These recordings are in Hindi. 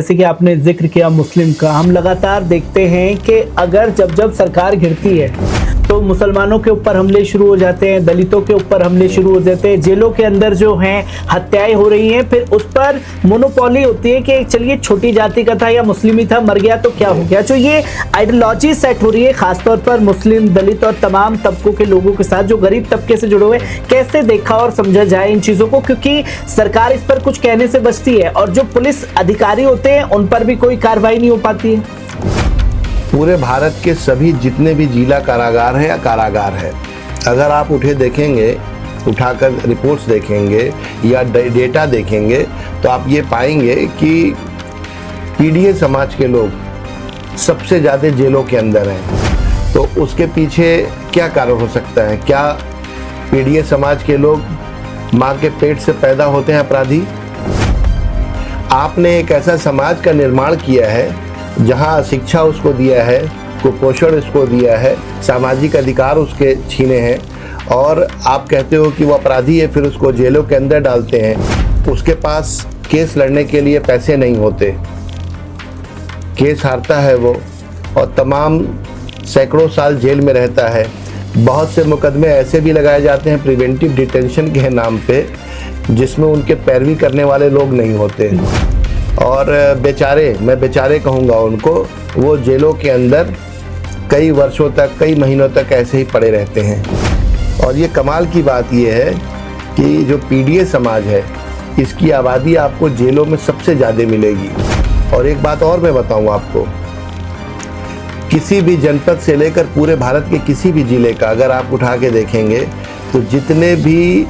जैसे कि आपने जिक्र किया मुस्लिम का, हम लगातार देखते हैं कि अगर जब सरकार गिरती है तो मुसलमानों के ऊपर हमले शुरू हो जाते हैं, दलितों के ऊपर हमले शुरू हो जाते हैं, जेलों के अंदर जो हैं हत्याएं हो रही हैं, फिर उस पर मोनोपोली होती है कि चलिए छोटी जाति का था या मुस्लिम था, मर गया तो क्या हो गया। जो ये आइडियोलॉजी सेट हो रही है खासतौर पर मुस्लिम, दलित और तमाम तबकों के लोगों के साथ जो गरीब तबके से जुड़े हुए, कैसे देखा और समझा जाए इन चीजों को, क्योंकि सरकार इस पर कुछ कहने से बचती है और जो पुलिस अधिकारी होते हैं उन पर भी कोई कार्रवाई नहीं हो पाती है। पूरे भारत के सभी जितने भी जिला कारागार हैं या कारागार है, अगर आप देखेंगे, उठाकर रिपोर्ट्स देखेंगे या डेटा देखेंगे तो आप ये पाएंगे कि पीडीए समाज के लोग सबसे ज़्यादा जेलों के अंदर हैं। तो उसके पीछे क्या कारण हो सकता है? क्या पीडीए समाज के लोग माँ के पेट से पैदा होते हैं अपराधी? आपने एक ऐसा समाज का निर्माण किया है जहाँ शिक्षा उसको दिया है, कुपोषण उसको दिया है, सामाजिक अधिकार उसके छीने हैं, और आप कहते हो कि वो अपराधी है, फिर उसको जेलों के अंदर डालते हैं। उसके पास केस लड़ने के लिए पैसे नहीं होते, केस हारता है वो और तमाम सैकड़ों साल जेल में रहता है। बहुत से मुकदमे ऐसे भी लगाए जाते हैं प्रिवेंटिव डिटेंशन के नाम पे, जिसमें उनके पैरवी करने वाले लोग नहीं होते, और बेचारे, मैं बेचारे कहूँगा उनको, वो जेलों के अंदर कई वर्षों तक, कई महीनों तक ऐसे ही पड़े रहते हैं। और ये कमाल की बात ये है कि जो पीडीए समाज है, इसकी आबादी आपको जेलों में सबसे ज़्यादा मिलेगी। और एक बात और मैं बताऊँ आपको, किसी भी जनपद से लेकर पूरे भारत के किसी भी ज़िले का अगर आप उठा के देखेंगे तो जितने भी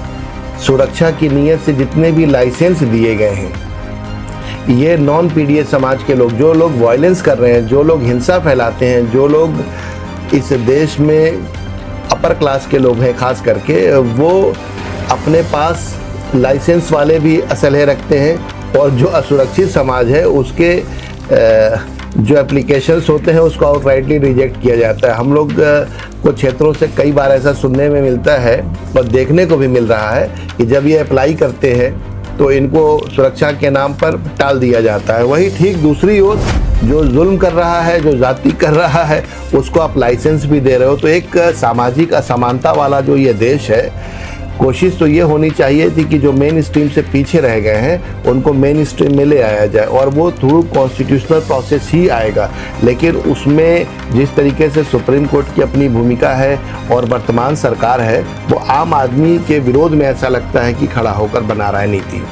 सुरक्षा की नीयत से जितने भी लाइसेंस दिए गए हैं, ये नॉन पीडीए समाज के लोग, जो लोग वायलेंस कर रहे हैं, जो लोग हिंसा फैलाते हैं, जो लोग इस देश में अपर क्लास के लोग हैं खास करके, वो अपने पास लाइसेंस वाले भी असलहे रखते हैं, और जो असुरक्षित समाज है उसके जो एप्लीकेशंस होते हैं उसको आउटराइटली रिजेक्ट किया जाता है। हम लोग कुछ क्षेत्रों से कई बार ऐसा सुनने में मिलता है और देखने को भी मिल रहा है कि जब ये अप्लाई करते हैं तो इनको सुरक्षा के नाम पर टाल दिया जाता है। वही ठीक दूसरी ओर जो जुल्म कर रहा है, जो जाति कर रहा है, उसको आप लाइसेंस भी दे रहे हो। तो एक सामाजिक असमानता वाला जो ये देश है, कोशिश तो ये होनी चाहिए थी कि जो मेन स्ट्रीम से पीछे रह गए हैं उनको मेन स्ट्रीम में ले आया जाए, और वो थ्रू कॉन्स्टिट्यूशनल प्रोसेस ही आएगा। लेकिन उसमें जिस तरीके से सुप्रीम कोर्ट की अपनी भूमिका है और वर्तमान सरकार है, वो आम आदमी के विरोध में ऐसा लगता है कि खड़ा होकर बना रहा है नीति।